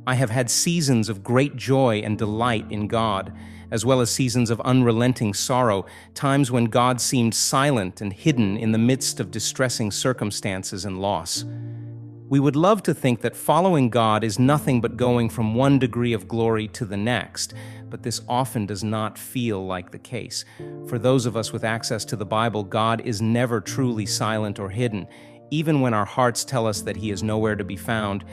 I have had seasons of great joy and delight in God, as well as seasons of unrelenting sorrow, times when God seemed silent and hidden in the midst of distressing circumstances and loss. We would love to think that following God is nothing but going from one degree of glory to the next, but this often does not feel like the case. For those of us with access to the Bible, God is never truly silent or hidden. Even when our hearts tell us that He is nowhere to be found,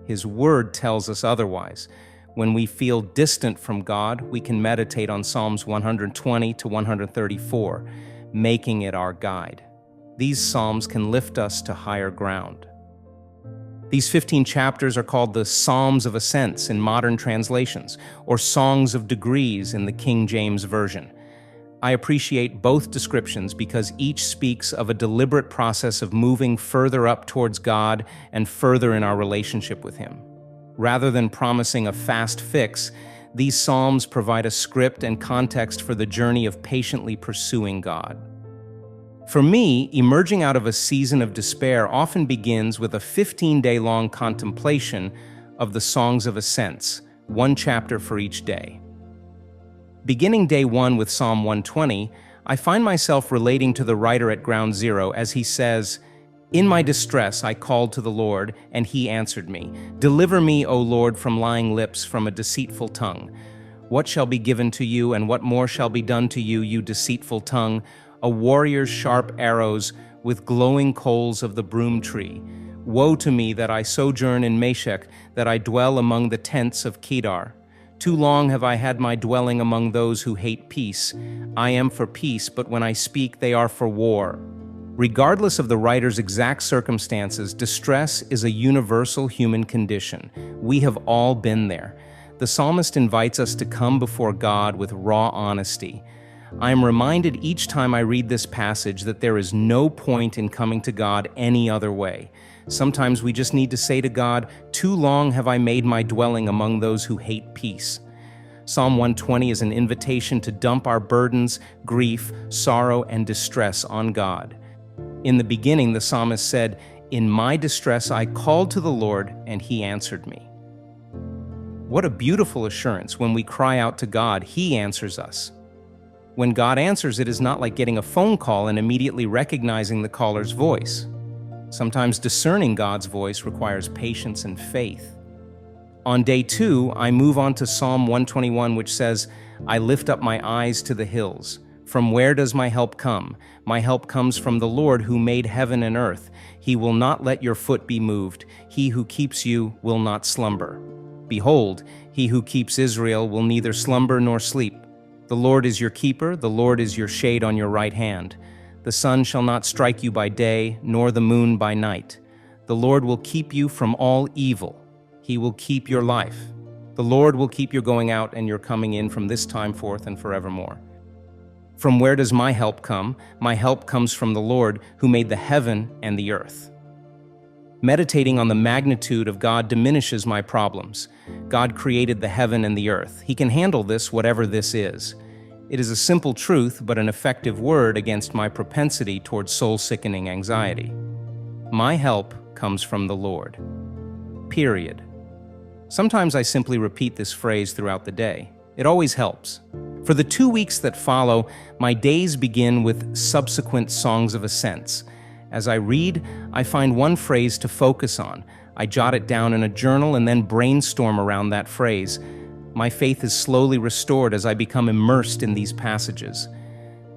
His Word tells us otherwise. When we feel distant from God, we can meditate on Psalms 120 to 134, making it our guide. These psalms can lift us to higher ground. These 15 chapters are called the Psalms of Ascents in modern translations, or Songs of Degrees in the King James Version. I appreciate both descriptions because each speaks of a deliberate process of moving further up towards God and further in our relationship with Him. Rather than promising a fast fix, these psalms provide a script and context for the journey of patiently pursuing God. For me, emerging out of a season of despair often begins with a 15-day-long contemplation of the Songs of Ascents, one chapter for each day. Beginning day 1 with Psalm 120, I find myself relating to the writer at ground zero as he says, "In my distress I called to the Lord, and He answered me. Deliver me, O Lord, from lying lips, from a deceitful tongue. What shall be given to you, and what more shall be done to you, you deceitful tongue? A warrior's sharp arrows with glowing coals of the broom tree. Woe to me that I sojourn in Meshech, that I dwell among the tents of Kedar. Too long have I had my dwelling among those who hate peace. I am for peace, but when I speak, they are for war." Regardless of the writer's exact circumstances, distress is a universal human condition. We have all been there. The psalmist invites us to come before God with raw honesty. I am reminded each time I read this passage that there is no point in coming to God any other way. Sometimes we just need to say to God, "Too long have I made my dwelling among those who hate peace." Psalm 120 is an invitation to dump our burdens, grief, sorrow, and distress on God. In the beginning, the psalmist said, "In my distress I called to the Lord, and He answered me." What a beautiful assurance when we cry out to God, He answers us. When God answers, it is not like getting a phone call and immediately recognizing the caller's voice. Sometimes discerning God's voice requires patience and faith. On day 2, I move on to Psalm 121, which says, "I lift up my eyes to the hills. From where does my help come? My help comes from the Lord who made heaven and earth. He will not let your foot be moved. He who keeps you will not slumber. Behold, He who keeps Israel will neither slumber nor sleep. The Lord is your keeper, the Lord is your shade on your right hand. The sun shall not strike you by day, nor the moon by night. The Lord will keep you from all evil. He will keep your life. The Lord will keep your going out and your coming in from this time forth and forevermore." From where does my help come? My help comes from the Lord who made the heaven and the earth. Meditating on the magnitude of God diminishes my problems. God created the heaven and the earth. He can handle this, whatever this is. It is a simple truth, but an effective word against my propensity toward soul-sickening anxiety. My help comes from the Lord. Period. Sometimes I simply repeat this phrase throughout the day. It always helps. For the 2 weeks that follow, my days begin with subsequent Songs of Ascents. As I read, I find one phrase to focus on. I jot it down in a journal and then brainstorm around that phrase. My faith is slowly restored as I become immersed in these passages.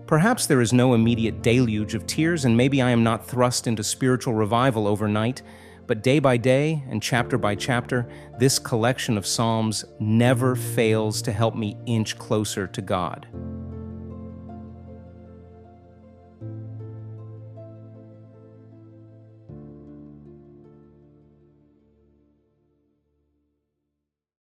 Perhaps there is no immediate deluge of tears, and maybe I am not thrust into spiritual revival overnight, but day by day and chapter by chapter, this collection of Psalms never fails to help me inch closer to God.